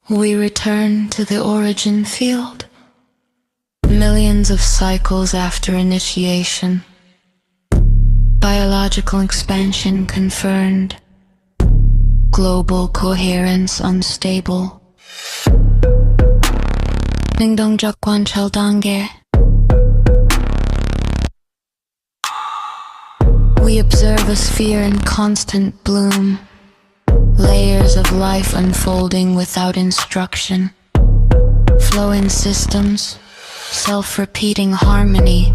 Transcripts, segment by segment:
We return to the origin field. Millions of cycles after initiation. Biological expansion confirmed. Global coherence unstable. 능동적 관찰 단계. We observe a sphere in constant bloom. Layers of life unfolding without instruction. Flowing systems, self-repeating harmony.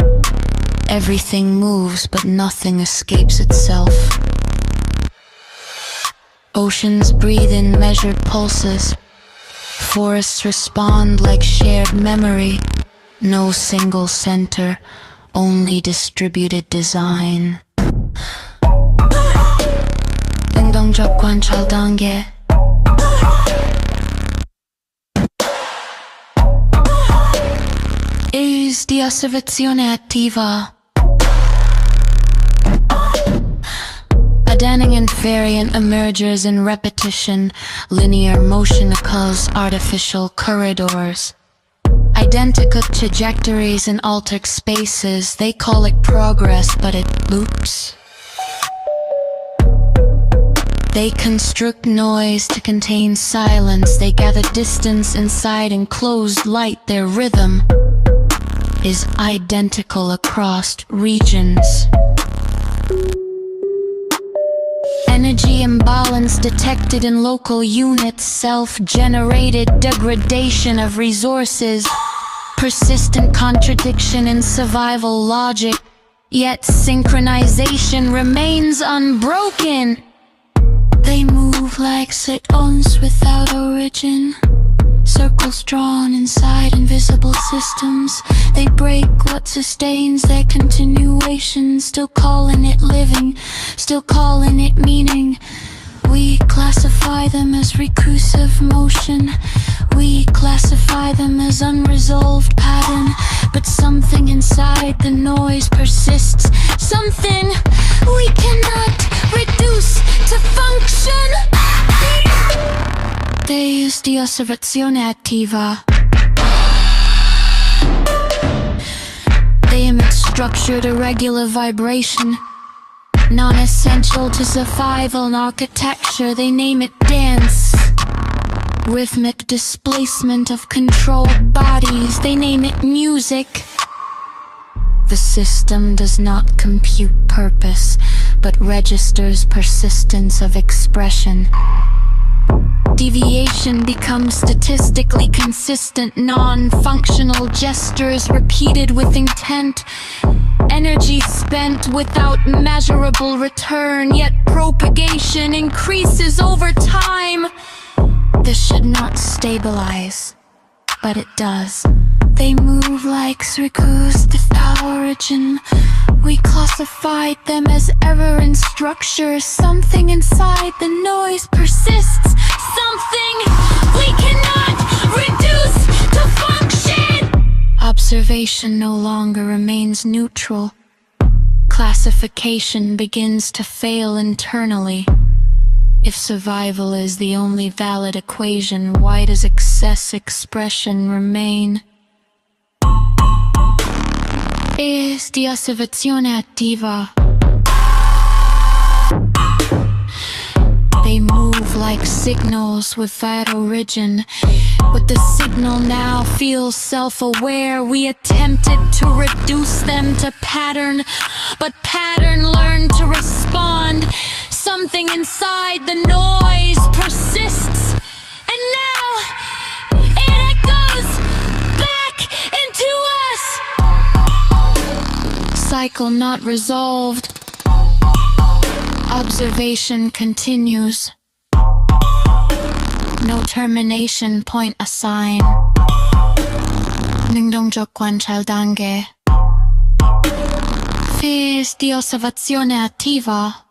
Everything moves but nothing escapes itself. Oceans breathe in measured pulses. Forests respond like shared memory. No single center, only distributed design. 능동적 관찰 단계. Is di osservazione attiva. A Danning invariant emerges in repetition. Linear motion occurs artificial corridors. Identical trajectories in altered spaces. They call it progress, but it loops. They construct noise to contain silence. They gather distance inside enclosed light. Their rhythm is identical across regions. Energy imbalance detected in local units. Self-generated degradation of resources. Persistent contradiction in survival logic. Yet synchronization remains unbroken. They move like cyclones without origin. Circles drawn inside invisible systems. They break what sustains their continuation. Still calling it living, still calling it meaning. We classify them as recursive motion. We classify them as unresolved pattern. But something inside the noise persists. Something we cannot reduce to function. Is di osservazione attiva. They emit structured irregular vibration, non-essential to survival and architecture. They name it dance. Rhythmic displacement of controlled bodies. They name it music. The system does not compute purpose, but registers persistence of expression. Deviation becomes statistically consistent, non-functional gestures repeated with intent. Energy spent without measurable return, yet propagation increases over time. This should not stabilize, but it does. They move like circuits without origin. We classified them as error in structure. Something inside the noise persists. Something we cannot reduce to function. Observation no longer remains neutral. Classification begins to fail internally. If survival is the only valid equation, why does excess expression remain? Is di osservazione attiva. They move like signals without origin. But the signal now feels self-aware. We attempted to reduce them to pattern, but pattern learned to respond. Something inside the noise persists. And now it echoes back into us. Cycle not resolved. Observation continues. No termination point assigned. 능동적 관찰 단계. Phase di osservazione attiva.